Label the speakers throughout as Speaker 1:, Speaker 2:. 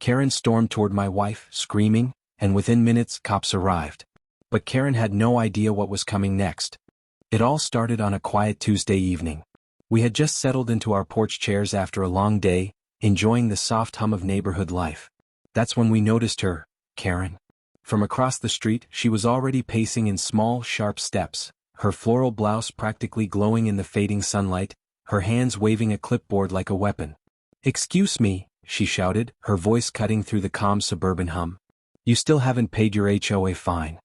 Speaker 1: Karen stormed toward my wife, screaming, and within minutes cops arrived. But Karen had no idea what was coming next. It all started on a quiet Tuesday evening. We had just settled into our porch chairs after a long day, enjoying the soft hum of neighborhood life. That's when we noticed her, Karen. From across the street, she was already pacing in small, sharp steps, her floral blouse practically glowing in the fading sunlight, her hands waving a clipboard like a weapon. "Excuse me," she shouted, her voice cutting through the calm suburban hum. "You still haven't paid your HOA fine."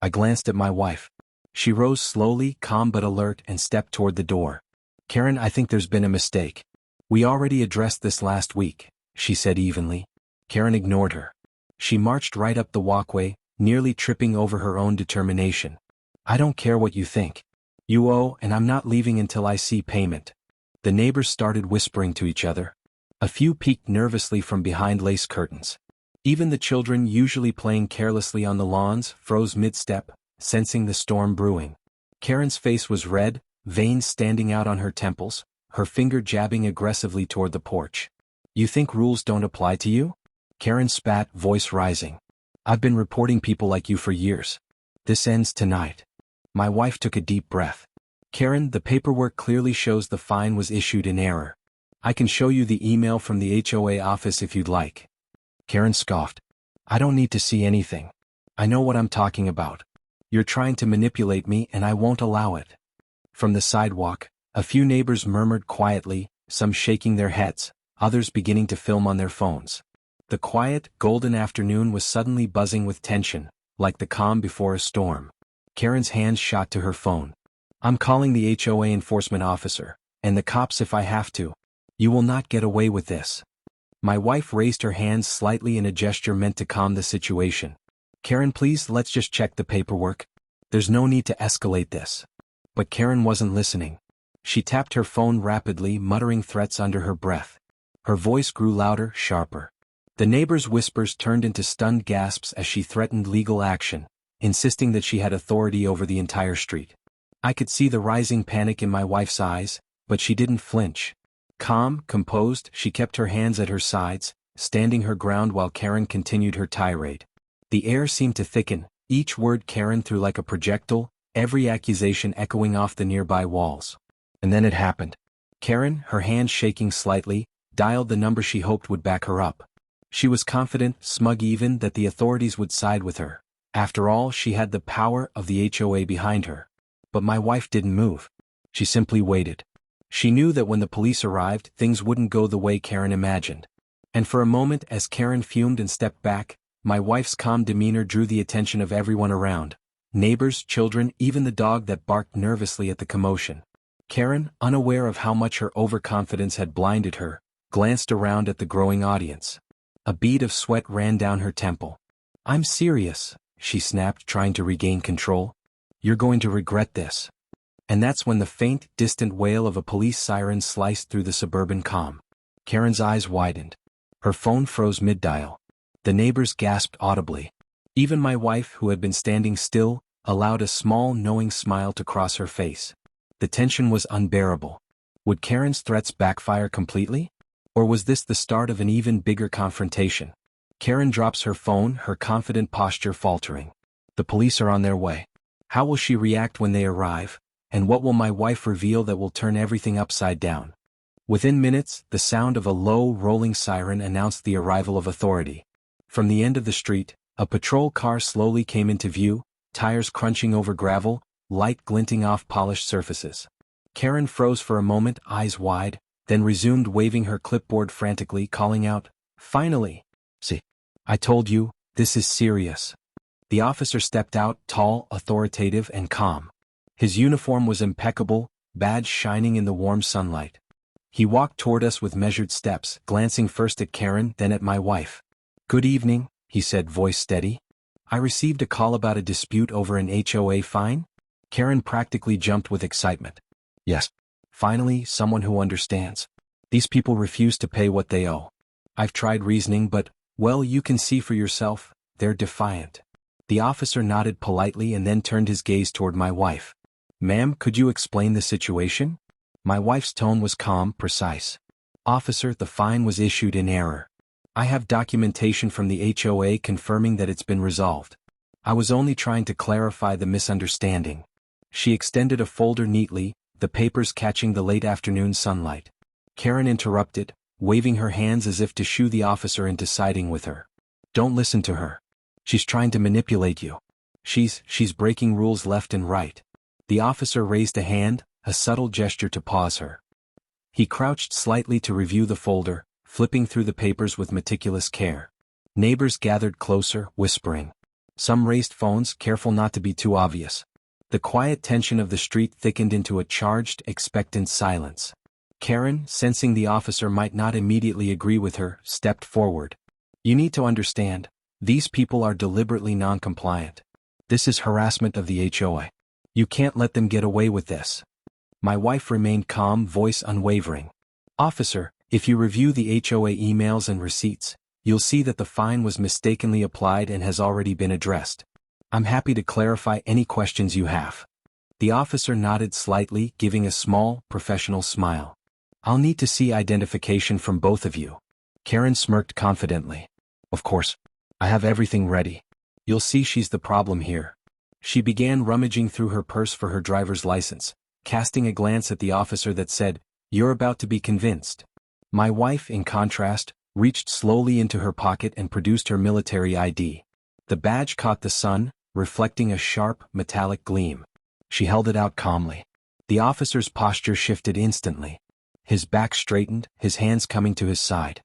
Speaker 1: I glanced at my wife. She rose slowly, calm but alert, and stepped toward the door. "Karen, I think there's been a mistake. We already addressed this last week," she said evenly. Karen ignored her. She marched right up the walkway, nearly tripping over her own determination. "I don't care what you think. You owe, and I'm not leaving until I see payment." The neighbors started whispering to each other. A few peeked nervously from behind lace curtains. Even the children, usually playing carelessly on the lawns, froze mid-step, sensing the storm brewing. Karen's face was red, veins standing out on her temples, her finger jabbing aggressively toward the porch. "You think rules don't apply to you?" Karen spat, voice rising. "I've been reporting people like you for years. This ends tonight." My wife took a deep breath. "Karen, the paperwork clearly shows the fine was issued in error. I can show you the email from the HOA office if you'd like." Karen scoffed. "I don't need to see anything. I know what I'm talking about. You're trying to manipulate me and I won't allow it." From the sidewalk, a few neighbors murmured quietly, some shaking their heads, others beginning to film on their phones. The quiet, golden afternoon was suddenly buzzing with tension, like the calm before a storm. Karen's hands shot to her phone. "I'm calling the HOA enforcement officer, and the cops if I have to. You will not get away with this." My wife raised her hands slightly in a gesture meant to calm the situation. "Karen, please, let's just check the paperwork. There's no need to escalate this." But Karen wasn't listening. She tapped her phone rapidly, muttering threats under her breath. Her voice grew louder, sharper. The neighbors' whispers turned into stunned gasps as she threatened legal action, insisting that she had authority over the entire street. I could see the rising panic in my wife's eyes, but she didn't flinch. Calm, composed, she kept her hands at her sides, standing her ground while Karen continued her tirade. The air seemed to thicken, each word Karen threw like a projectile, every accusation echoing off the nearby walls. And then it happened. Karen, her hands shaking slightly, dialed the number she hoped would back her up. She was confident, smug even, that the authorities would side with her. After all, she had the power of the HOA behind her. But my wife didn't move. She simply waited. She knew that when the police arrived, things wouldn't go the way Karen imagined. And for a moment, as Karen fumed and stepped back, my wife's calm demeanor drew the attention of everyone around. Neighbors, children, even the dog that barked nervously at the commotion. Karen, unaware of how much her overconfidence had blinded her, glanced around at the growing audience. A bead of sweat ran down her temple. "I'm serious," she snapped, trying to regain control. "You're going to regret this." And that's when the faint, distant wail of a police siren sliced through the suburban calm. Karen's eyes widened. Her phone froze mid-dial. The neighbors gasped audibly. Even my wife, who had been standing still, allowed a small, knowing smile to cross her face. The tension was unbearable. Would Karen's threats backfire completely? Or was this the start of an even bigger confrontation? Karen drops her phone, her confident posture faltering. The police are on their way. How will she react when they arrive? And what will my wife reveal that will turn everything upside down? Within minutes, the sound of a low, rolling siren announced the arrival of authority. From the end of the street, a patrol car slowly came into view, tires crunching over gravel, light glinting off polished surfaces. Karen froze for a moment, eyes wide, then resumed waving her clipboard frantically, calling out, "Finally! See, I told you, this is serious." The officer stepped out, tall, authoritative, and calm. His uniform was impeccable, badge shining in the warm sunlight. He walked toward us with measured steps, glancing first at Karen, then at my wife. "Good evening," he said, voice steady. "I received a call about a dispute over an HOA fine?" Karen practically jumped with excitement. "Yes. Finally, someone who understands. These people refuse to pay what they owe. I've tried reasoning but, well, you can see for yourself, they're defiant." The officer nodded politely and then turned his gaze toward my wife. "Ma'am, could you explain the situation?" My wife's tone was calm, precise. "Officer, the fine was issued in error. I have documentation from the HOA confirming that it's been resolved. I was only trying to clarify the misunderstanding. She extended a folder neatly, the papers catching the late afternoon sunlight. Karen interrupted, waving her hands as if to shoo the officer into siding with her. Don't listen to her. She's trying to manipulate you. She's breaking rules left and right. The officer raised a hand, a subtle gesture to pause her. He crouched slightly to review the folder, flipping through the papers with meticulous care. Neighbors gathered closer, whispering. Some raised phones, careful not to be too obvious. The quiet tension of the street thickened into a charged, expectant silence. Karen, sensing the officer might not immediately agree with her, stepped forward. You need to understand, these people are deliberately non-compliant. This is harassment of the HOA. You can't let them get away with this. My wife remained calm, voice unwavering. Officer, if you review the HOA emails and receipts, you'll see that the fine was mistakenly applied and has already been addressed. I'm happy to clarify any questions you have. The officer nodded slightly, giving a small, professional smile. I'll need to see identification from both of you. Karen smirked confidently. Of course. I have everything ready. You'll see she's the problem here. She began rummaging through her purse for her driver's license, casting a glance at the officer that said, "You're about to be convinced." My wife, in contrast, reached slowly into her pocket and produced her military ID. The badge caught the sun, reflecting a sharp, metallic gleam. She held it out calmly. The officer's posture shifted instantly. His back straightened, his hands coming to his side.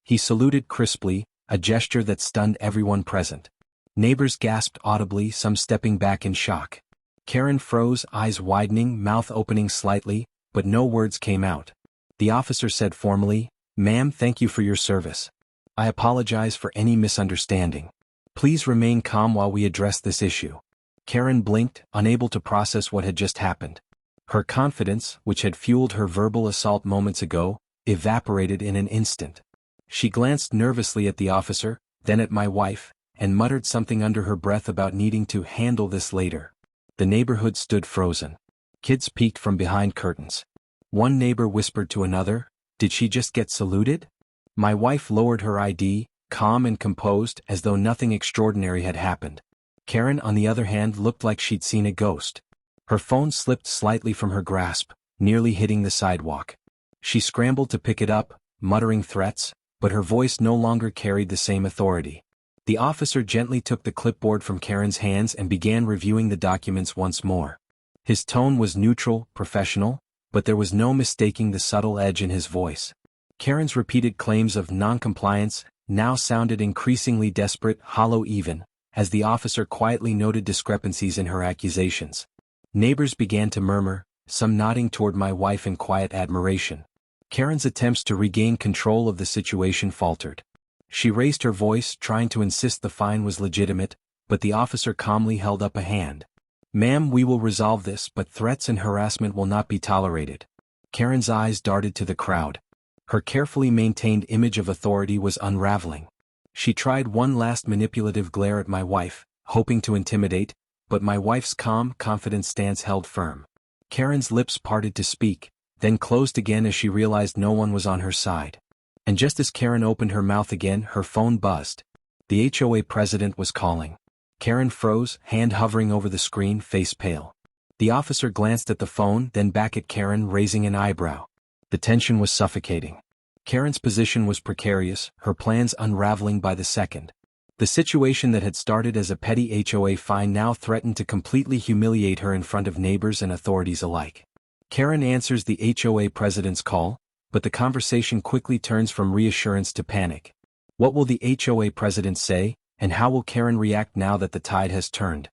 Speaker 1: He saluted crisply, a gesture that stunned everyone present. Neighbors gasped audibly, some stepping back in shock. Karen froze, eyes widening, mouth opening slightly, but no words came out. The officer said formally, "Ma'am, thank you for your service. I apologize for any misunderstanding. Please remain calm while we address this issue." Karen blinked, unable to process what had just happened. Her confidence, which had fueled her verbal assault moments ago, evaporated in an instant. She glanced nervously at the officer, then at my wife, and muttered something under her breath about needing to handle this later. The neighborhood stood frozen. Kids peeked from behind curtains. One neighbor whispered to another, "Did she just get saluted?" My wife lowered her ID, calm and composed as though nothing extraordinary had happened. Karen, on the other hand, looked like she'd seen a ghost. Her phone slipped slightly from her grasp, nearly hitting the sidewalk. She scrambled to pick it up, muttering threats, but her voice no longer carried the same authority. The officer gently took the clipboard from Karen's hands and began reviewing the documents once more. His tone was neutral, professional, but there was no mistaking the subtle edge in his voice. Karen's repeated claims of non-compliance now sounded increasingly desperate, hollow even, as the officer quietly noted discrepancies in her accusations. Neighbors began to murmur, some nodding toward my wife in quiet admiration. Karen's attempts to regain control of the situation faltered. She raised her voice, trying to insist the fine was legitimate, but the officer calmly held up a hand. "Ma'am, we will resolve this, but threats and harassment will not be tolerated." Karen's eyes darted to the crowd. Her carefully maintained image of authority was unraveling. She tried one last manipulative glare at my wife, hoping to intimidate, but my wife's calm, confident stance held firm. Karen's lips parted to speak, then closed again as she realized no one was on her side. And just as Karen opened her mouth again, her phone buzzed. The HOA president was calling. Karen froze, hand hovering over the screen, face pale. The officer glanced at the phone, then back at Karen, raising an eyebrow. The tension was suffocating. Karen's position was precarious, her plans unraveling by the second. The situation that had started as a petty HOA fine now threatened to completely humiliate her in front of neighbors and authorities alike. Karen answers the HOA president's call, but the conversation quickly turns from reassurance to panic. What will the HOA president say, and how will Karen react now that the tide has turned?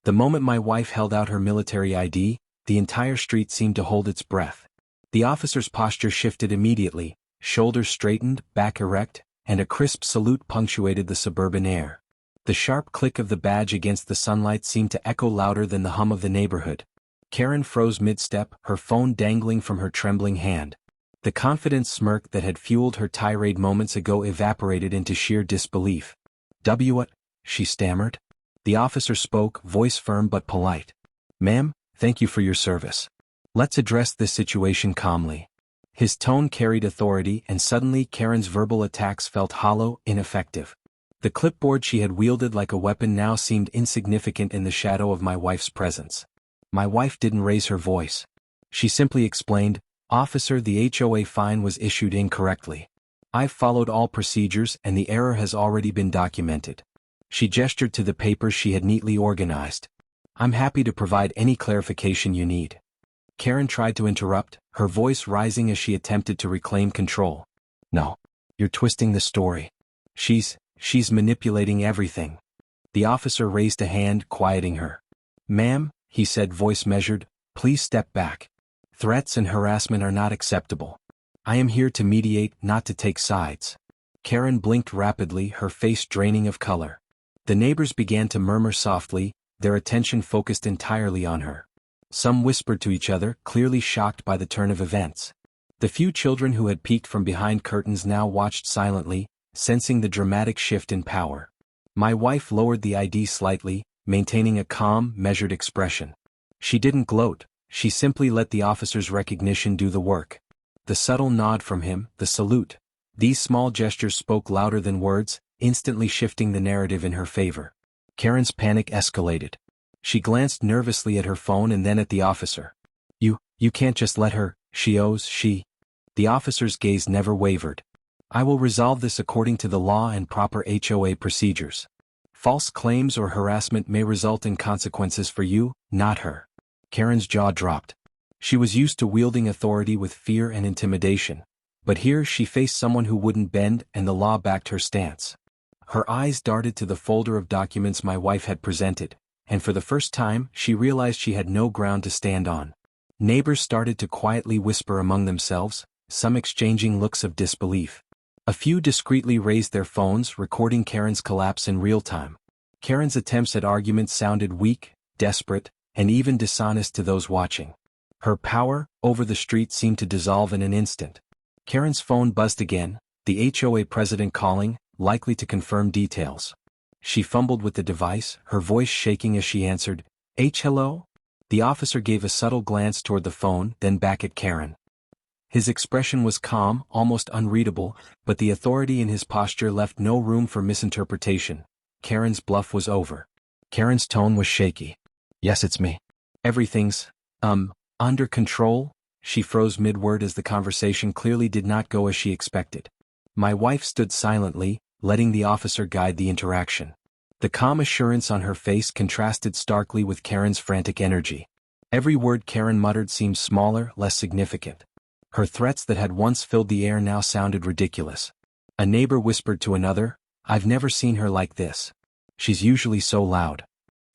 Speaker 1: The moment my wife held out her military ID, the entire street seemed to hold its breath. The officer's posture shifted immediately, shoulders straightened, back erect, and a crisp salute punctuated the suburban air. The sharp click of the badge against the sunlight seemed to echo louder than the hum of the neighborhood. Karen froze mid-step, her phone dangling from her trembling hand. The confident smirk that had fueled her tirade moments ago evaporated into sheer disbelief. What? She stammered. The officer spoke, voice firm but polite. "Ma'am, thank you for your service. Let's address this situation calmly." His tone carried authority, and suddenly Karen's verbal attacks felt hollow, ineffective. The clipboard she had wielded like a weapon now seemed insignificant in the shadow of my wife's presence. My wife didn't raise her voice. She simply explained, "Officer, the HOA fine was issued incorrectly. I've followed all procedures and the error has already been documented." She gestured to the papers she had neatly organized. "I'm happy to provide any clarification you need." Karen tried to interrupt, her voice rising as she attempted to reclaim control. "No. You're twisting the story. She's manipulating everything." The officer raised a hand, quieting her. "Ma'am," he said, voice measured, "please step back. Threats and harassment are not acceptable. I am here to mediate, not to take sides." Karen blinked rapidly, her face draining of color. The neighbors began to murmur softly, their attention focused entirely on her. Some whispered to each other, clearly shocked by the turn of events. The few children who had peeked from behind curtains now watched silently, sensing the dramatic shift in power. My wife lowered the ID slightly, maintaining a calm, measured expression. She didn't gloat, she simply let the officer's recognition do the work. The subtle nod from him, the salute. These small gestures spoke louder than words, instantly shifting the narrative in her favor. Karen's panic escalated. She glanced nervously at her phone and then at the officer. You can't just let her, she." The officer's gaze never wavered. "I will resolve this according to the law and proper HOA procedures. False claims or harassment may result in consequences for you, not her." Karen's jaw dropped. She was used to wielding authority with fear and intimidation, but here she faced someone who wouldn't bend, and the law backed her stance. Her eyes darted to the folder of documents my wife had presented, and for the first time she realized she had no ground to stand on. Neighbors started to quietly whisper among themselves, some exchanging looks of disbelief. A few discreetly raised their phones, recording Karen's collapse in real time. Karen's attempts at argument sounded weak, desperate, and even dishonest to those watching. Her power over the street seemed to dissolve in an instant. Karen's phone buzzed again, the HOA president calling, likely to confirm details. She fumbled with the device, her voice shaking as she answered, "Hello?" The officer gave a subtle glance toward the phone, then back at Karen. His expression was calm, almost unreadable, but the authority in his posture left no room for misinterpretation. Karen's bluff was over. Karen's tone was shaky. "Yes, it's me. Everything's, under control?" She froze mid-word as the conversation clearly did not go as she expected. My wife stood silently, letting the officer guide the interaction. The calm assurance on her face contrasted starkly with Karen's frantic energy. Every word Karen muttered seemed smaller, less significant. Her threats that had once filled the air now sounded ridiculous. A neighbor whispered to another, "I've never seen her like this. She's usually so loud."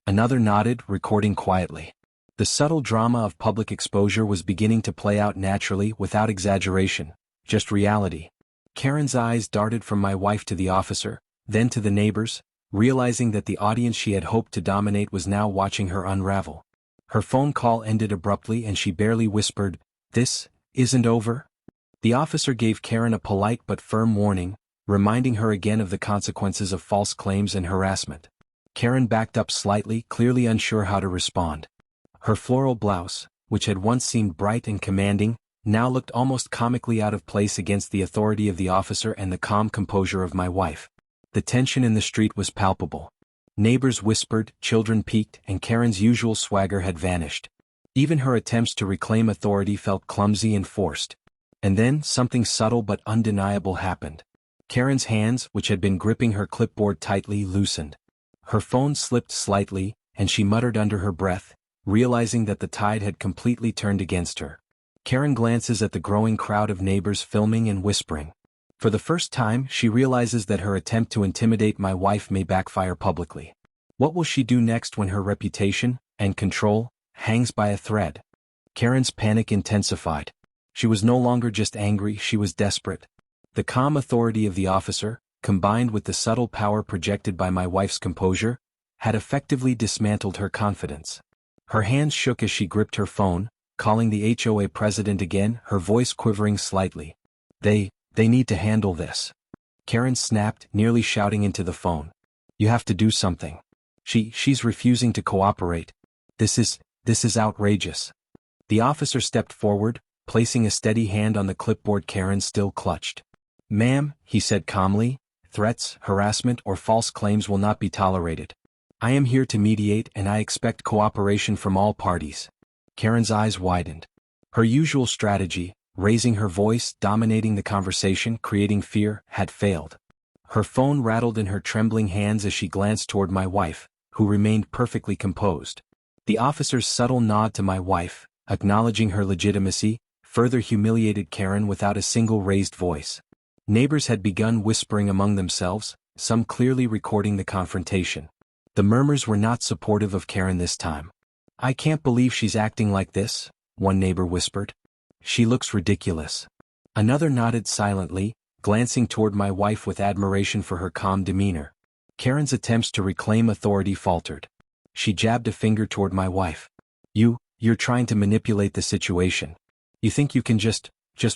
Speaker 1: Another nodded, recording quietly. The subtle drama of public exposure was beginning to play out naturally, without exaggeration, just reality. Karen's eyes darted from my wife to the officer, then to the neighbors, realizing that the audience she had hoped to dominate was now watching her unravel. Her phone call ended abruptly and she barely whispered, "This isn't over?" The officer gave Karen a polite but firm warning, reminding her again of the consequences of false claims and harassment. Karen backed up slightly, clearly unsure how to respond. Her floral blouse, which had once seemed bright and commanding, now looked almost comically out of place against the authority of the officer and the calm composure of my wife. The tension in the street was palpable. Neighbors whispered, children peeked, and Karen's usual swagger had vanished. Even her attempts to reclaim authority felt clumsy and forced. And then, something subtle but undeniable happened. Karen's hands, which had been gripping her clipboard tightly, loosened. Her phone slipped slightly, and she muttered under her breath, realizing that the tide had completely turned against her. Karen glances at the growing crowd of neighbors filming and whispering. For the first time, she realizes that her attempt to intimidate my wife may backfire publicly. What will she do next when her reputation, and control, hangs by a thread? Karen's panic intensified. She was no longer just angry, she was desperate. The calm authority of the officer, combined with the subtle power projected by my wife's composure, had effectively dismantled her confidence. Her hands shook as she gripped her phone, calling the HOA president again, her voice quivering slightly. They need to handle this." Karen snapped, nearly shouting into the phone. "You have to do something. She's refusing to cooperate. This is outrageous." The officer stepped forward, placing a steady hand on the clipboard Karen still clutched. "Ma'am," he said calmly, "threats, harassment or false claims will not be tolerated. I am here to mediate and I expect cooperation from all parties." Karen's eyes widened. Her usual strategy, raising her voice, dominating the conversation, creating fear, had failed. Her phone rattled in her trembling hands as she glanced toward my wife, who remained perfectly composed. The officer's subtle nod to my wife, acknowledging her legitimacy, further humiliated Karen without a single raised voice. Neighbors had begun whispering among themselves, some clearly recording the confrontation. The murmurs were not supportive of Karen this time. "I can't believe she's acting like this," one neighbor whispered. "She looks ridiculous." Another nodded silently, glancing toward my wife with admiration for her calm demeanor. Karen's attempts to reclaim authority faltered. She jabbed a finger toward my wife. You're trying to manipulate the situation. You think you can just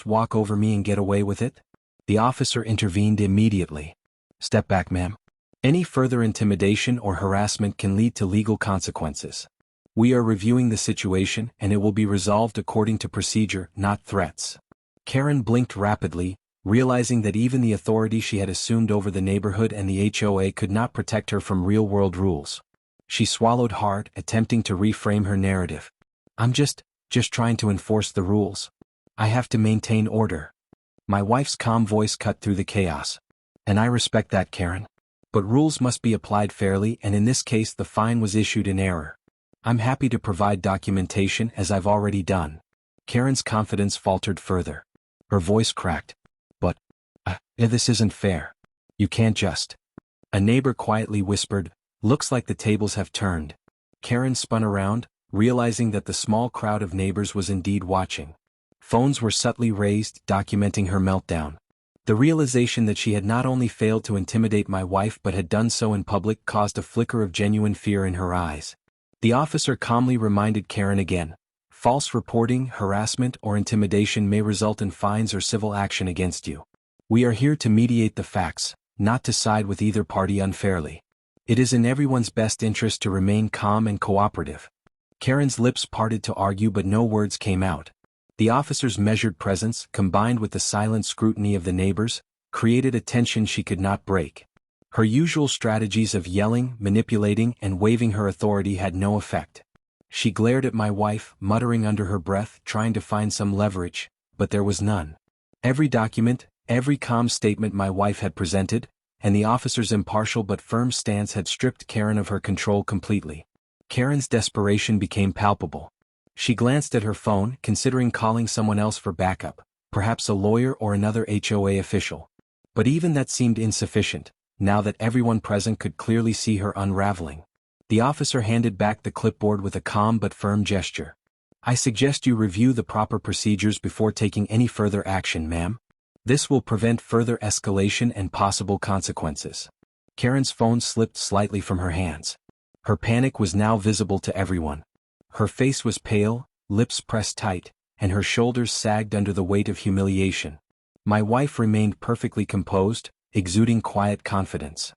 Speaker 1: walk over me and get away with it?" The officer intervened immediately. "Step back, ma'am. Any further intimidation or harassment can lead to legal consequences. We are reviewing the situation and it will be resolved according to procedure, not threats." Karen blinked rapidly, realizing that even the authority she had assumed over the neighborhood and the HOA could not protect her from real-world rules. She swallowed hard, attempting to reframe her narrative. "I'm just trying to enforce the rules. I have to maintain order." My wife's calm voice cut through the chaos. "And I respect that, Karen. But rules must be applied fairly, and in this case the fine was issued in error. I'm happy to provide documentation as I've already done." Karen's confidence faltered further. Her voice cracked. But this isn't fair. You can't just." A neighbor quietly whispered, "Looks like the tables have turned." Karen spun around, realizing that the small crowd of neighbors was indeed watching. Phones were subtly raised, documenting her meltdown. The realization that she had not only failed to intimidate my wife but had done so in public caused a flicker of genuine fear in her eyes. The officer calmly reminded Karen again, "False reporting, harassment, or intimidation may result in fines or civil action against you. We are here to mediate the facts, not to side with either party unfairly. It is in everyone's best interest to remain calm and cooperative." Karen's lips parted to argue but no words came out. The officer's measured presence, combined with the silent scrutiny of the neighbors, created a tension she could not break. Her usual strategies of yelling, manipulating, and waving her authority had no effect. She glared at my wife, muttering under her breath, trying to find some leverage, but there was none. Every document, every calm statement my wife had presented, and the officer's impartial but firm stance had stripped Karen of her control completely. Karen's desperation became palpable. She glanced at her phone, considering calling someone else for backup, perhaps a lawyer or another HOA official. But even that seemed insufficient, now that everyone present could clearly see her unraveling. The officer handed back the clipboard with a calm but firm gesture. "I suggest you review the proper procedures before taking any further action, ma'am. This will prevent further escalation and possible consequences." Karen's phone slipped slightly from her hands. Her panic was now visible to everyone. Her face was pale, lips pressed tight, and her shoulders sagged under the weight of humiliation. My wife remained perfectly composed, exuding quiet confidence.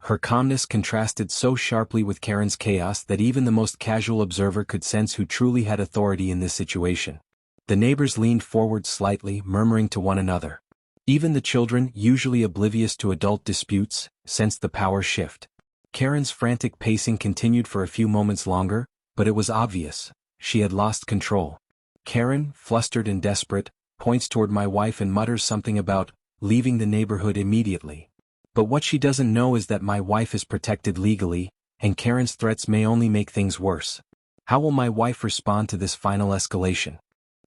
Speaker 1: Her calmness contrasted so sharply with Karen's chaos that even the most casual observer could sense who truly had authority in this situation. The neighbors leaned forward slightly, murmuring to one another. Even the children, usually oblivious to adult disputes, sensed the power shift. Karen's frantic pacing continued for a few moments longer, but it was obvious. She had lost control. Karen, flustered and desperate, points toward my wife and mutters something about leaving the neighborhood immediately. But what she doesn't know is that my wife is protected legally, and Karen's threats may only make things worse. How will my wife respond to this final escalation?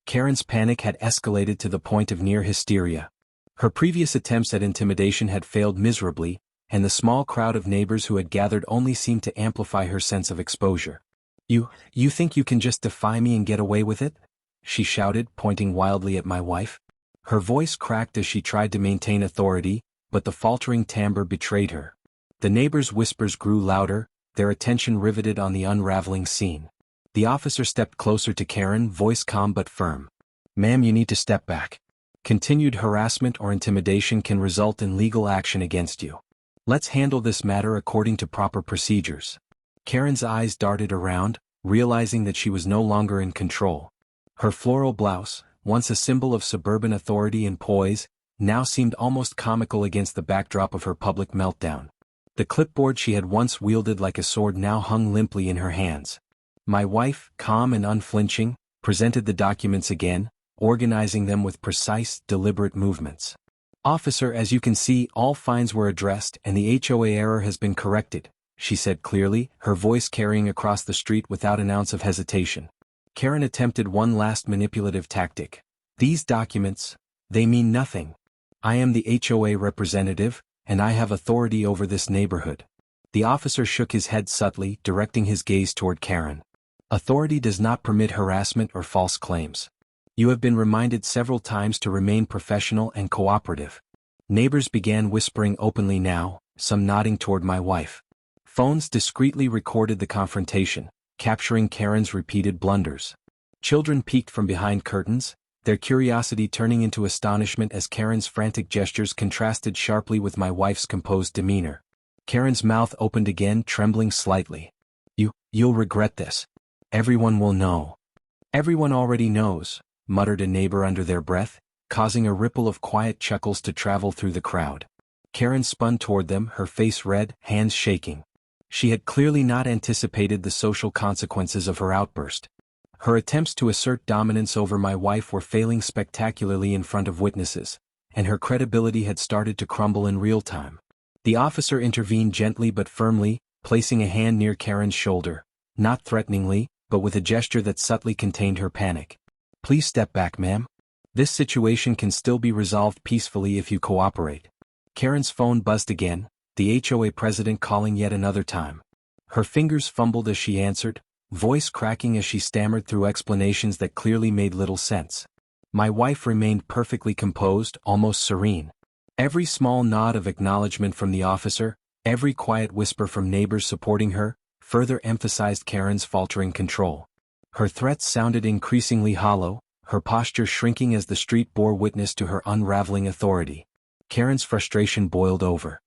Speaker 1: Karen's panic had escalated to the point of near hysteria. Her previous attempts at intimidation had failed miserably, and the small crowd of neighbors who had gathered only seemed to amplify her sense of exposure. You think you can just defy me and get away with it?" she shouted, pointing wildly at my wife. Her voice cracked as she tried to maintain authority, but the faltering timbre betrayed her. The neighbors' whispers grew louder, their attention riveted on the unraveling scene. The officer stepped closer to Karen, voice calm but firm. "Ma'am, you need to step back. Continued harassment or intimidation can result in legal action against you. Let's handle this matter according to proper procedures." Karen's eyes darted around, realizing that she was no longer in control. Her floral blouse, once a symbol of suburban authority and poise, now seemed almost comical against the backdrop of her public meltdown. The clipboard she had once wielded like a sword now hung limply in her hands. My wife, calm and unflinching, presented the documents again, organizing them with precise, deliberate movements. "Officer, as you can see, all fines were addressed and the HOA error has been corrected," she said clearly, her voice carrying across the street without an ounce of hesitation. Karen attempted one last manipulative tactic. "These documents, they mean nothing. I am the HOA representative, and I have authority over this neighborhood." The officer shook his head subtly, directing his gaze toward Karen. "Authority does not permit harassment or false claims. You have been reminded several times to remain professional and cooperative." Neighbors began whispering openly now, some nodding toward my wife. Phones discreetly recorded the confrontation, capturing Karen's repeated blunders. Children peeked from behind curtains, their curiosity turning into astonishment as Karen's frantic gestures contrasted sharply with my wife's composed demeanor. Karen's mouth opened again, trembling slightly. You'll regret this. Everyone will know." "Everyone already knows," muttered a neighbor under their breath, causing a ripple of quiet chuckles to travel through the crowd. Karen spun toward them, her face red, hands shaking. She had clearly not anticipated the social consequences of her outburst. Her attempts to assert dominance over my wife were failing spectacularly in front of witnesses, and her credibility had started to crumble in real time. The officer intervened gently but firmly, placing a hand near Karen's shoulder, not threateningly, but with a gesture that subtly contained her panic. "Please step back, ma'am. This situation can still be resolved peacefully if you cooperate." Karen's phone buzzed again, the HOA president calling yet another time. Her fingers fumbled as she answered, voice cracking as she stammered through explanations that clearly made little sense. My wife remained perfectly composed, almost serene. Every small nod of acknowledgement from the officer, every quiet whisper from neighbors supporting her, further emphasized Karen's faltering control. Her threats sounded increasingly hollow, her posture shrinking as the street bore witness to her unraveling authority. Karen's frustration boiled over.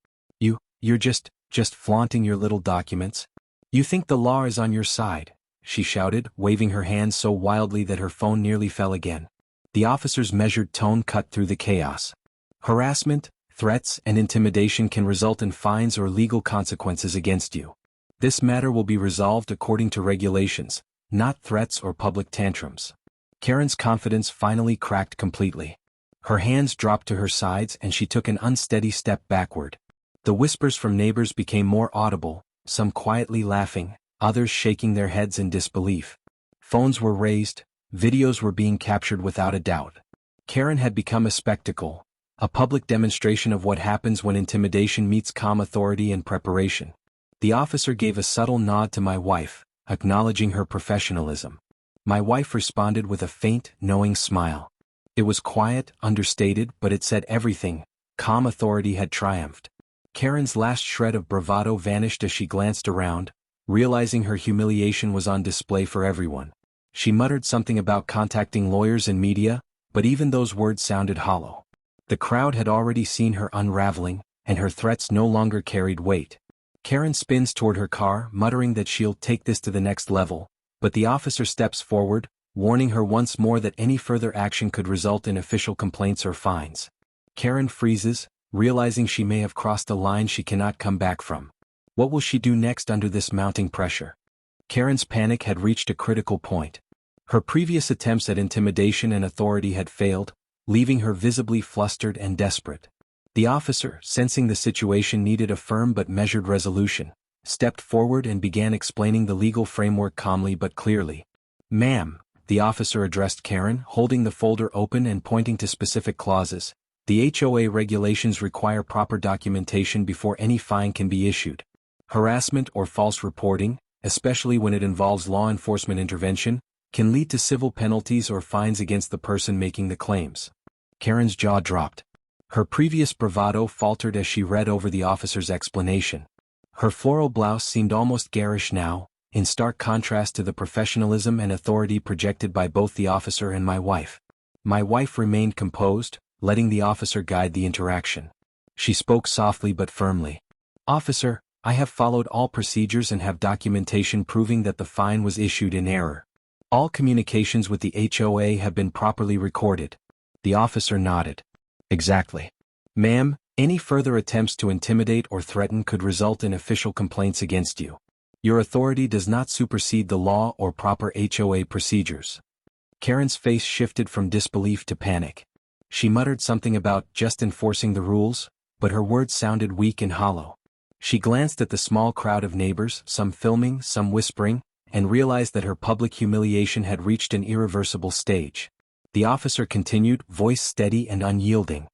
Speaker 1: You're just flaunting your little documents? You think the law is on your side?" she shouted, waving her hands so wildly that her phone nearly fell again. The officer's measured tone cut through the chaos. "Harassment, threats, and intimidation can result in fines or legal consequences against you. This matter will be resolved according to regulations, not threats or public tantrums." Karen's confidence finally cracked completely. Her hands dropped to her sides and she took an unsteady step backward. The whispers from neighbors became more audible, some quietly laughing, others shaking their heads in disbelief. Phones were raised, videos were being captured without a doubt. Karen had become a spectacle, a public demonstration of what happens when intimidation meets calm authority and preparation. The officer gave a subtle nod to my wife, acknowledging her professionalism. My wife responded with a faint, knowing smile. It was quiet, understated, but it said everything. Calm authority had triumphed. Karen's last shred of bravado vanished as she glanced around, realizing her humiliation was on display for everyone. She muttered something about contacting lawyers and media, but even those words sounded hollow. The crowd had already seen her unraveling, and her threats no longer carried weight. Karen spins toward her car, muttering that she'll take this to the next level, but the officer steps forward, warning her once more that any further action could result in official complaints or fines. Karen freezes, realizing she may have crossed a line she cannot come back from. What will she do next under this mounting pressure? Karen's panic had reached a critical point. Her previous attempts at intimidation and authority had failed, leaving her visibly flustered and desperate. The officer, sensing the situation needed a firm but measured resolution, stepped forward and began explaining the legal framework calmly but clearly. "Ma'am," the officer addressed Karen, holding the folder open and pointing to specific clauses. "The HOA regulations require proper documentation before any fine can be issued. Harassment or false reporting, especially when it involves law enforcement intervention, can lead to civil penalties or fines against the person making the claims." Karen's jaw dropped. Her previous bravado faltered as she read over the officer's explanation. Her floral blouse seemed almost garish now, in stark contrast to the professionalism and authority projected by both the officer and my wife. My wife remained composed, letting the officer guide the interaction. She spoke softly but firmly. "Officer, I have followed all procedures and have documentation proving that the fine was issued in error. All communications with the HOA have been properly recorded. The officer nodded. Exactly. Ma'am, any further attempts to intimidate or threaten could result in official complaints against you. Your authority does not supersede the law or proper HOA procedures. Karen's face shifted from disbelief to panic. She muttered something about just enforcing the rules, but her words sounded weak and hollow. She glanced at the small crowd of neighbors, some filming, some whispering, and realized that her public humiliation had reached an irreversible stage. The officer continued, voice steady and unyielding.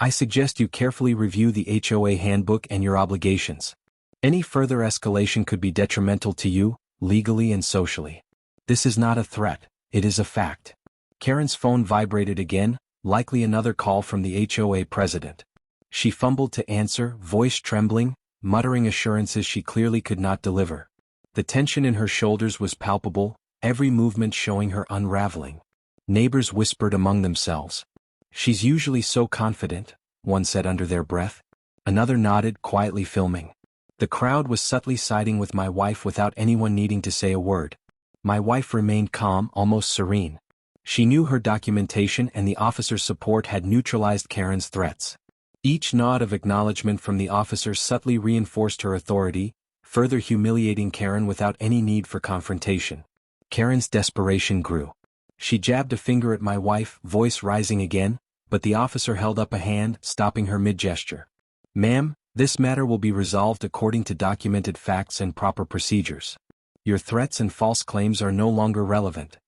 Speaker 1: I suggest you carefully review the HOA handbook and your obligations. Any further escalation could be detrimental to you, legally and socially. This is not a threat, it is a fact. Karen's phone vibrated again, likely another call from the HOA president. She fumbled to answer, voice trembling, muttering assurances she clearly could not deliver. The tension in her shoulders was palpable, every movement showing her unraveling. Neighbors whispered among themselves. She's usually so confident, one said under their breath. Another nodded, quietly filming. The crowd was subtly siding with my wife without anyone needing to say a word. My wife remained calm, almost serene. She knew her documentation and the officer's support had neutralized Karen's threats. Each nod of acknowledgement from the officer subtly reinforced her authority, further humiliating Karen without any need for confrontation. Karen's desperation grew. She jabbed a finger at my wife, voice rising again, but the officer held up a hand, stopping her mid-gesture. Ma'am, this matter will be resolved according to documented facts and proper procedures. Your threats and false claims are no longer relevant.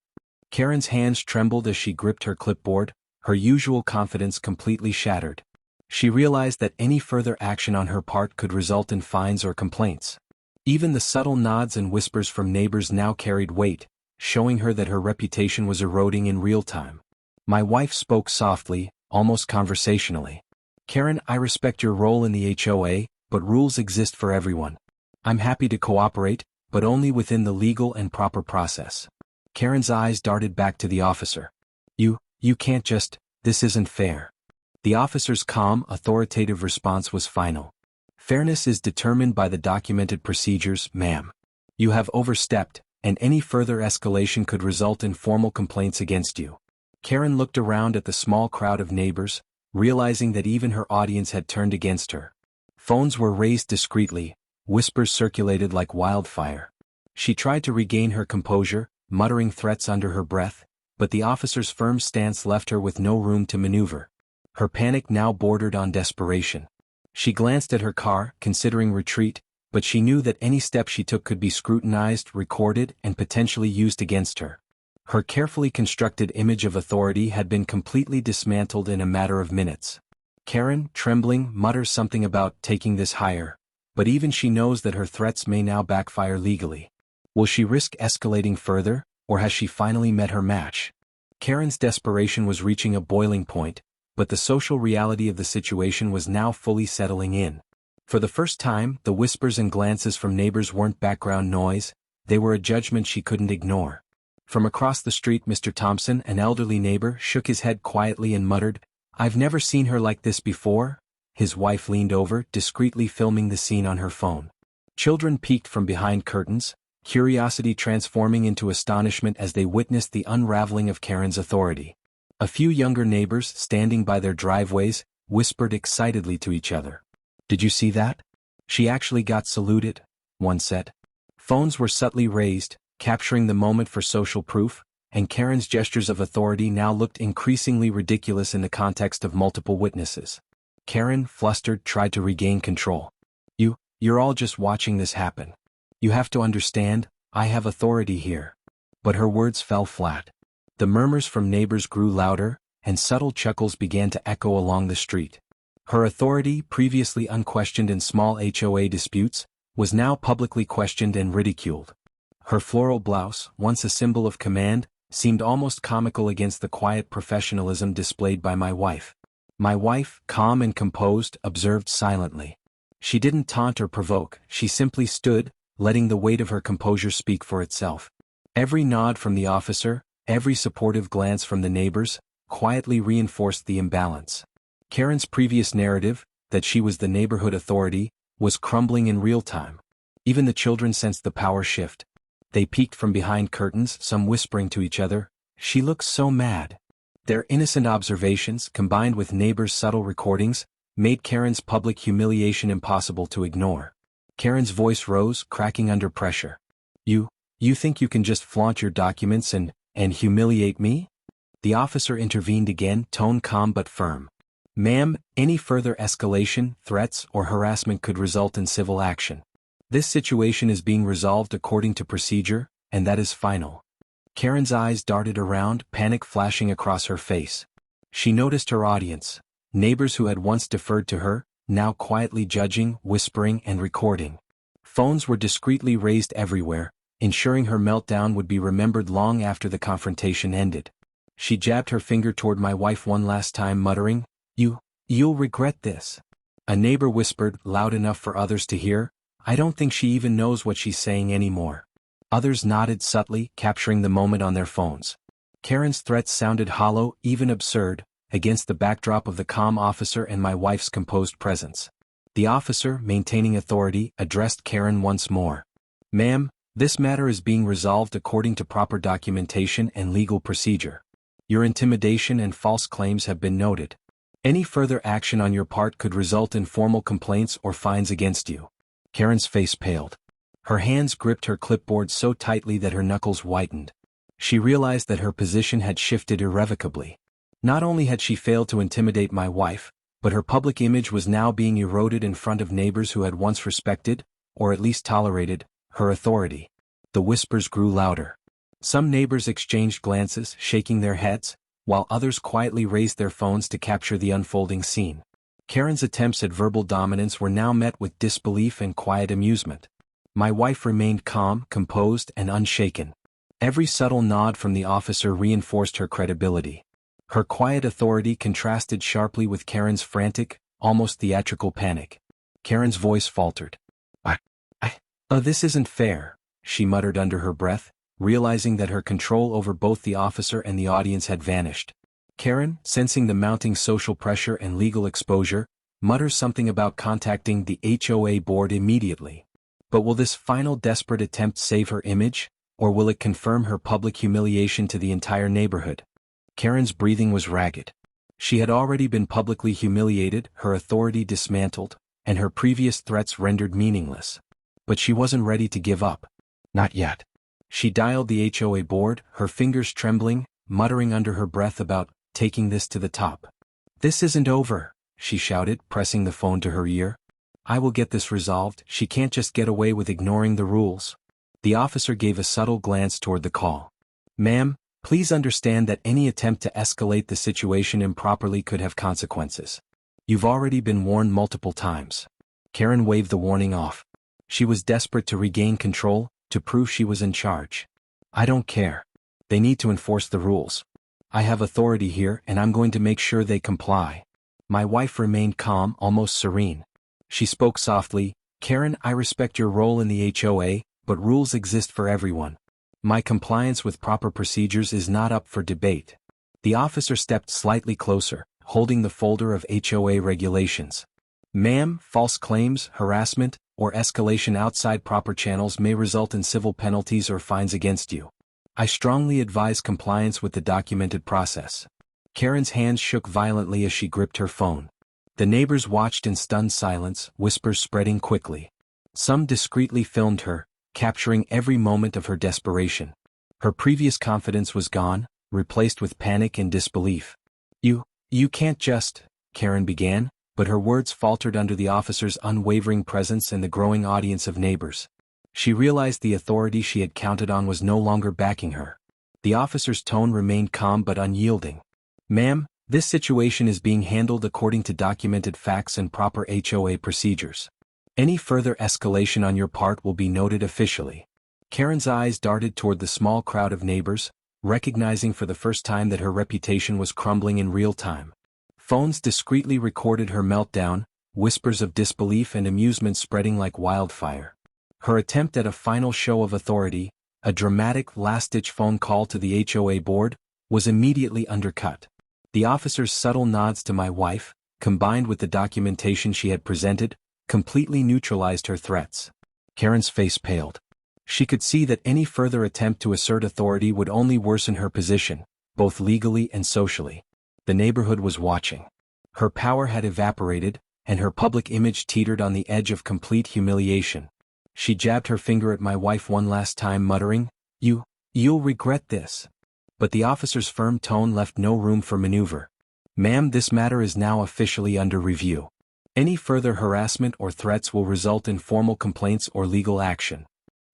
Speaker 1: Karen's hands trembled as she gripped her clipboard, her usual confidence completely shattered. She realized that any further action on her part could result in fines or complaints. Even the subtle nods and whispers from neighbors now carried weight, showing her that her reputation was eroding in real time. My wife spoke softly, almost conversationally. Karen, I respect your role in the HOA, but rules exist for everyone. I'm happy to cooperate, but only within the legal and proper process. Karen's eyes darted back to the officer. You can't just, this isn't fair. The officer's calm, authoritative response was final. Fairness is determined by the documented procedures, ma'am. You have overstepped, and any further escalation could result in formal complaints against you. Karen looked around at the small crowd of neighbors, realizing that even her audience had turned against her. Phones were raised discreetly, whispers circulated like wildfire. She tried to regain her composure, muttering threats under her breath, but the officer's firm stance left her with no room to maneuver. Her panic now bordered on desperation. She glanced at her car, considering retreat, but she knew that any step she took could be scrutinized, recorded, and potentially used against her. Her carefully constructed image of authority had been completely dismantled in a matter of minutes. Karen, trembling, mutters something about taking this higher, but even she knows that her threats may now backfire legally. Will she risk escalating further, or has she finally met her match? Karen's desperation was reaching a boiling point, but the social reality of the situation was now fully settling in. For the first time, the whispers and glances from neighbors weren't background noise, they were a judgment she couldn't ignore. From across the street, Mr. Thompson, an elderly neighbor, shook his head quietly and muttered, "I've never seen her like this before." His wife leaned over, discreetly filming the scene on her phone. Children peeked from behind curtains, curiosity transforming into astonishment as they witnessed the unraveling of Karen's authority. A few younger neighbors, standing by their driveways, whispered excitedly to each other. "Did you see that? She actually got saluted," one said. Phones were subtly raised, capturing the moment for social proof, and Karen's gestures of authority now looked increasingly ridiculous in the context of multiple witnesses. Karen, flustered, tried to regain control. You're all just watching this happen. You have to understand, I have authority here." But her words fell flat. The murmurs from neighbors grew louder, and subtle chuckles began to echo along the street. Her authority, previously unquestioned in small HOA disputes, was now publicly questioned and ridiculed. Her floral blouse, once a symbol of command, seemed almost comical against the quiet professionalism displayed by my wife. My wife, calm and composed, observed silently. She didn't taunt or provoke, she simply stood, letting the weight of her composure speak for itself. Every nod from the officer, every supportive glance from the neighbors, quietly reinforced the imbalance. Karen's previous narrative, that she was the neighborhood authority, was crumbling in real time. Even the children sensed the power shift. They peeked from behind curtains, some whispering to each other, "She looks so mad." Their innocent observations, combined with neighbors' subtle recordings, made Karen's public humiliation impossible to ignore. Karen's voice rose, cracking under pressure. You think you can just flaunt your documents and humiliate me?" The officer intervened again, tone calm but firm. "Ma'am, any further escalation, threats, or harassment could result in civil action. This situation is being resolved according to procedure, and that is final." Karen's eyes darted around, panic flashing across her face. She noticed her audience, neighbors who had once deferred to her, now quietly judging, whispering, and recording. Phones were discreetly raised everywhere, ensuring her meltdown would be remembered long after the confrontation ended. She jabbed her finger toward my wife one last time, muttering, You'll regret this." A neighbor whispered, loud enough for others to hear, "I don't think she even knows what she's saying anymore." Others nodded subtly, capturing the moment on their phones. Karen's threats sounded hollow, even absurd, against the backdrop of the calm officer and my wife's composed presence. The officer, maintaining authority, addressed Karen once more. "Ma'am, this matter is being resolved according to proper documentation and legal procedure. Your intimidation and false claims have been noted. Any further action on your part could result in formal complaints or fines against you." Karen's face paled. Her hands gripped her clipboard so tightly that her knuckles whitened. She realized that her position had shifted irrevocably. Not only had she failed to intimidate my wife, but her public image was now being eroded in front of neighbors who had once respected, or at least tolerated, her authority. The whispers grew louder. Some neighbors exchanged glances, shaking their heads, while others quietly raised their phones to capture the unfolding scene. Karen's attempts at verbal dominance were now met with disbelief and quiet amusement. My wife remained calm, composed, and unshaken. Every subtle nod from the officer reinforced her credibility. Her quiet authority contrasted sharply with Karen's frantic, almost theatrical panic. Karen's voice faltered. This isn't fair," she muttered under her breath, realizing that her control over both the officer and the audience had vanished. Karen, sensing the mounting social pressure and legal exposure, mutters something about contacting the HOA board immediately. But will this final desperate attempt save her image, or will it confirm her public humiliation to the entire neighborhood? Karen's breathing was ragged. She had already been publicly humiliated, her authority dismantled, and her previous threats rendered meaningless. But she wasn't ready to give up. Not yet. She dialed the HOA board, her fingers trembling, muttering under her breath about taking this to the top. "This isn't over," she shouted, pressing the phone to her ear. "I will get this resolved. She can't just get away with ignoring the rules." The officer gave a subtle glance toward the call. "Ma'am, please understand that any attempt to escalate the situation improperly could have consequences. You've already been warned multiple times." Karen waved the warning off. She was desperate to regain control, to prove she was in charge. "I don't care. They need to enforce the rules. I have authority here and I'm going to make sure they comply." My wife remained calm, almost serene. She spoke softly, "Karen, I respect your role in the HOA, but rules exist for everyone. My compliance with proper procedures is not up for debate." The officer stepped slightly closer, holding the folder of HOA regulations. "Ma'am, false claims, harassment, or escalation outside proper channels may result in civil penalties or fines against you. I strongly advise compliance with the documented process." Karen's hands shook violently as she gripped her phone. The neighbors watched in stunned silence, whispers spreading quickly. Some discreetly filmed her, capturing every moment of her desperation. Her previous confidence was gone, replaced with panic and disbelief. You can't just," Karen began, but her words faltered under the officer's unwavering presence and the growing audience of neighbors. She realized the authority she had counted on was no longer backing her. The officer's tone remained calm but unyielding. "Ma'am, this situation is being handled according to documented facts and proper HOA procedures. Any further escalation on your part will be noted officially." Karen's eyes darted toward the small crowd of neighbors, recognizing for the first time that her reputation was crumbling in real time. Phones discreetly recorded her meltdown, whispers of disbelief and amusement spreading like wildfire. Her attempt at a final show of authority, a dramatic last-ditch phone call to the HOA board, was immediately undercut. The officer's subtle nods to my wife, combined with the documentation she had presented, completely neutralized her threats. Karen's face paled. She could see that any further attempt to assert authority would only worsen her position, both legally and socially. The neighborhood was watching. Her power had evaporated, and her public image teetered on the edge of complete humiliation. She jabbed her finger at my wife one last time, muttering, You'll regret this." But the officer's firm tone left no room for maneuver. "Ma'am, this matter is now officially under review. Any further harassment or threats will result in formal complaints or legal action."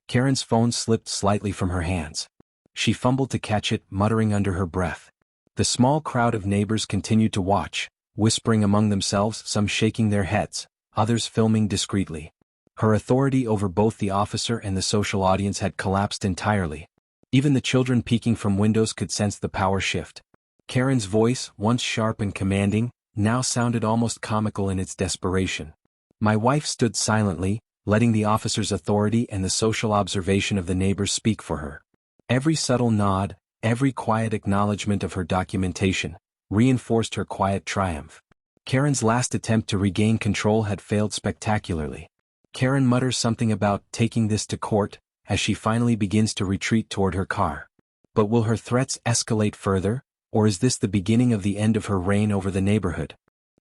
Speaker 1: Karen's phone slipped slightly from her hands. She fumbled to catch it, muttering under her breath. The small crowd of neighbors continued to watch, whispering among themselves, some shaking their heads, others filming discreetly. Her authority over both the officer and the social audience had collapsed entirely. Even the children peeking from windows could sense the power shift. Karen's voice, once sharp and commanding, now sounded almost comical in its desperation. My wife stood silently, letting the officer's authority and the social observation of the neighbors speak for her. Every subtle nod, every quiet acknowledgement of her documentation, reinforced her quiet triumph. Karen's last attempt to regain control had failed spectacularly. Karen mutters something about taking this to court, as she finally begins to retreat toward her car. But will her threats escalate further, or is this the beginning of the end of her reign over the neighborhood?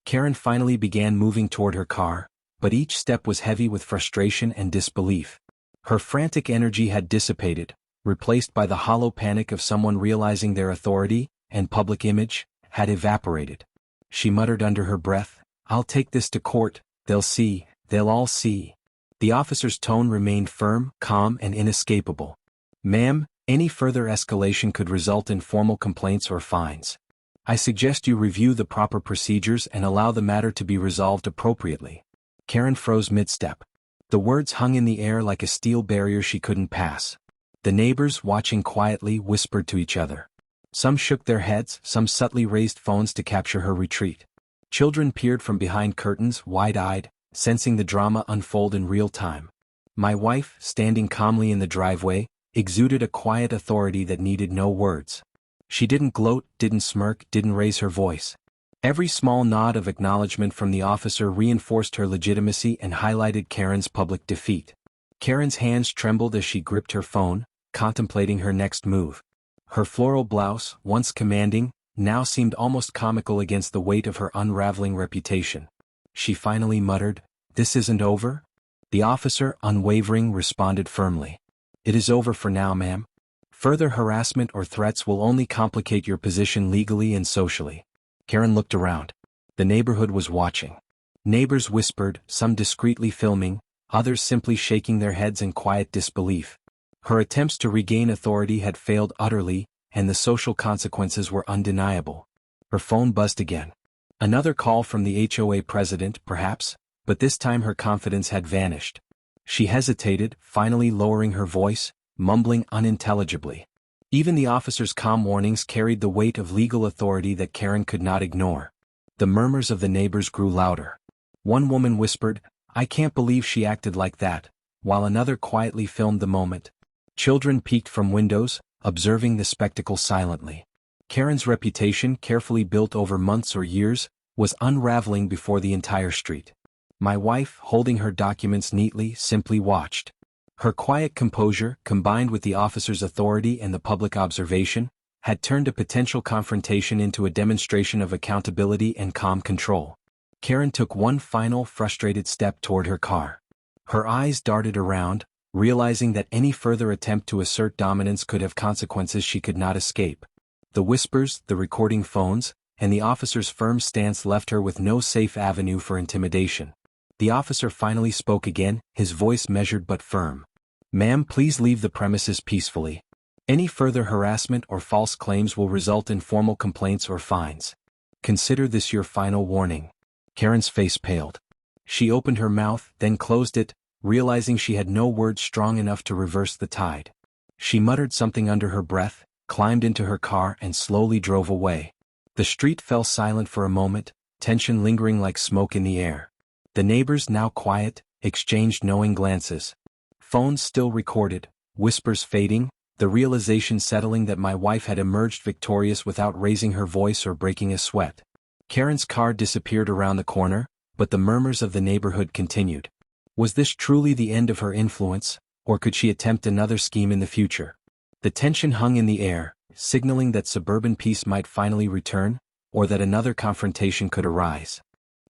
Speaker 1: Karen finally began moving toward her car, but each step was heavy with frustration and disbelief. Her frantic energy had dissipated, replaced by the hollow panic of someone realizing their authority and public image had evaporated. She muttered under her breath, "I'll take this to court, they'll see, they'll all see." The officer's tone remained firm, calm, and inescapable. "Ma'am, any further escalation could result in formal complaints or fines. I suggest you review the proper procedures and allow the matter to be resolved appropriately." Karen froze mid-step. The words hung in the air like a steel barrier she couldn't pass. The neighbors, watching quietly, whispered to each other. Some shook their heads, some subtly raised phones to capture her retreat. Children peered from behind curtains, wide-eyed, sensing the drama unfold in real time. My wife, standing calmly in the driveway, exuded a quiet authority that needed no words. She didn't gloat, didn't smirk, didn't raise her voice. Every small nod of acknowledgement from the officer reinforced her legitimacy and highlighted Karen's public defeat. Karen's hands trembled as she gripped her phone, contemplating her next move. Her floral blouse, once commanding, now seemed almost comical against the weight of her unraveling reputation. She finally muttered, "This isn't over?" The officer, unwavering, responded firmly. "It is over for now, ma'am. Further harassment or threats will only complicate your position legally and socially." Karen looked around. The neighborhood was watching. Neighbors whispered, some discreetly filming, others simply shaking their heads in quiet disbelief. Her attempts to regain authority had failed utterly, and the social consequences were undeniable. Her phone buzzed again. Another call from the HOA president, perhaps, but this time her confidence had vanished. She hesitated, finally lowering her voice, mumbling unintelligibly. Even the officer's calm warnings carried the weight of legal authority that Karen could not ignore. The murmurs of the neighbors grew louder. One woman whispered, "I can't believe she acted like that," while another quietly filmed the moment. Children peeked from windows, observing the spectacle silently. Karen's reputation, carefully built over months or years, was unraveling before the entire street. My wife, holding her documents neatly, simply watched. Her quiet composure, combined with the officer's authority and the public observation, had turned a potential confrontation into a demonstration of accountability and calm control. Karen took one final, frustrated step toward her car. Her eyes darted around, realizing that any further attempt to assert dominance could have consequences she could not escape. The whispers, the recording phones, and the officer's firm stance left her with no safe avenue for intimidation. The officer finally spoke again, his voice measured but firm. "Ma'am, please leave the premises peacefully. Any further harassment or false claims will result in formal complaints or fines. Consider this your final warning." Karen's face paled. She opened her mouth, then closed it, realizing she had no words strong enough to reverse the tide. She muttered something under her breath, climbed into her car and slowly drove away. The street fell silent for a moment, tension lingering like smoke in the air. The neighbors, now quiet, exchanged knowing glances. Phones still recorded, whispers fading, the realization settling that my wife had emerged victorious without raising her voice or breaking a sweat. Karen's car disappeared around the corner, but the murmurs of the neighborhood continued. Was this truly the end of her influence, Or could she attempt another scheme in the future? The tension hung in the air, signaling that suburban peace might finally return, or that another confrontation could arise.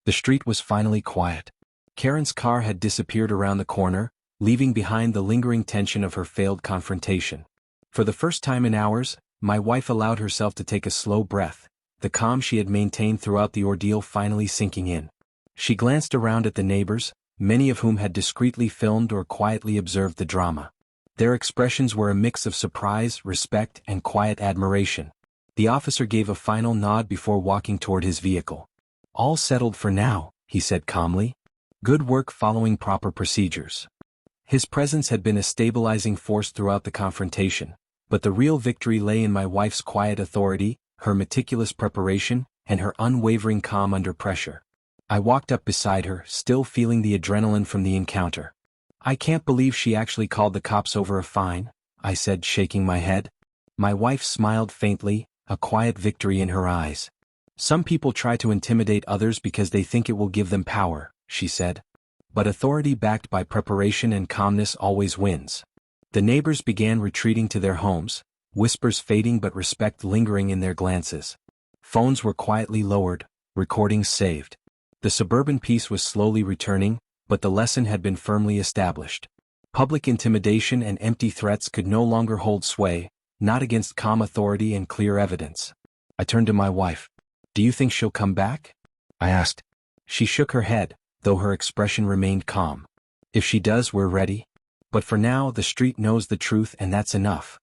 Speaker 1: The street was finally quiet. Karen's car had disappeared around the corner, leaving behind the lingering tension of her failed confrontation. For the first time in hours, my wife allowed herself to take a slow breath, the calm she had maintained throughout the ordeal finally sinking in. She glanced around at the neighbors, many of whom had discreetly filmed or quietly observed the drama. Their expressions were a mix of surprise, respect, and quiet admiration. The officer gave a final nod before walking toward his vehicle. "All settled for now," he said calmly. "Good work following proper procedures." His presence had been a stabilizing force throughout the confrontation, but the real victory lay in my wife's quiet authority, her meticulous preparation, and her unwavering calm under pressure. I walked up beside her, still feeling the adrenaline from the encounter. "I can't believe she actually called the cops over a fine," I said, shaking my head. My wife smiled faintly, a quiet victory in her eyes. "Some people try to intimidate others because they think it will give them power," she said. "But authority backed by preparation and calmness always wins." The neighbors began retreating to their homes, whispers fading but respect lingering in their glances. Phones were quietly lowered, recordings saved. The suburban peace was slowly returning, but the lesson had been firmly established. Public intimidation and empty threats could no longer hold sway, not against calm authority and clear evidence. I turned to my wife. "Do you think she'll come back?" I asked. She shook her head, though her expression remained calm. "If she does, we're ready. But for now, the street knows the truth, and that's enough."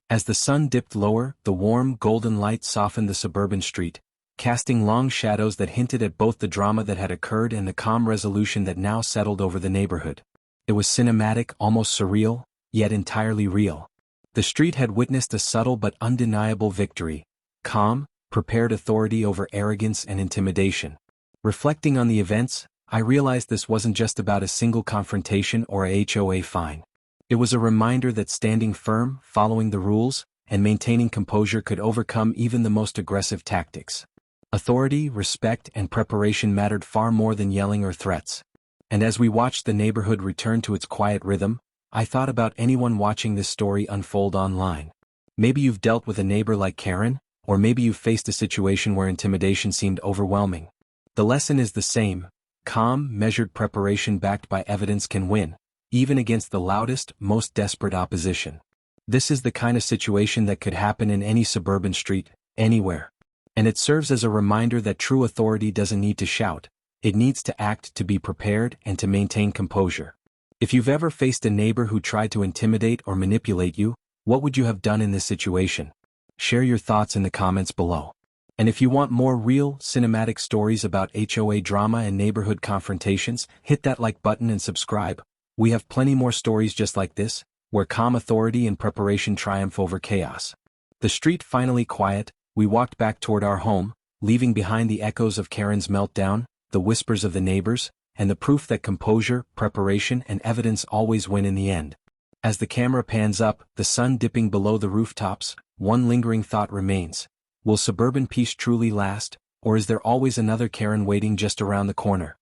Speaker 1: As the sun dipped lower, the warm, golden light softened the suburban street, casting long shadows that hinted at both the drama that had occurred and the calm resolution that now settled over the neighborhood. It was cinematic, almost surreal, yet entirely real. The street had witnessed a subtle but undeniable victory: calm, prepared authority over arrogance and intimidation. Reflecting on the events, I realized this wasn't just about a single confrontation or a HOA fine. It was a reminder that standing firm, following the rules, and maintaining composure could overcome even the most aggressive tactics. Authority, respect, and preparation mattered far more than yelling or threats. And as we watched the neighborhood return to its quiet rhythm, I thought about anyone watching this story unfold online. Maybe you've dealt with a neighbor like Karen, or maybe you've faced a situation where intimidation seemed overwhelming. The lesson is the same: calm, measured preparation backed by evidence can win, even against the loudest, most desperate opposition. This is the kind of situation that could happen in any suburban street, anywhere. And it serves as a reminder that true authority doesn't need to shout, it needs to act, to be prepared, and to maintain composure. If you've ever faced a neighbor who tried to intimidate or manipulate you, what would you have done in this situation? Share your thoughts in the comments below. And if you want more real, cinematic stories about HOA drama and neighborhood confrontations, hit that like button and subscribe. We have plenty more stories just like this, where calm authority and preparation triumph over chaos. The street finally quiet, we walked back toward our home, leaving behind the echoes of Karen's meltdown, the whispers of the neighbors, and the proof that composure, preparation, and evidence always win in the end. As the camera pans up, the sun dipping below the rooftops, one lingering thought remains: will suburban peace truly last, or is there always another Karen waiting just around the corner?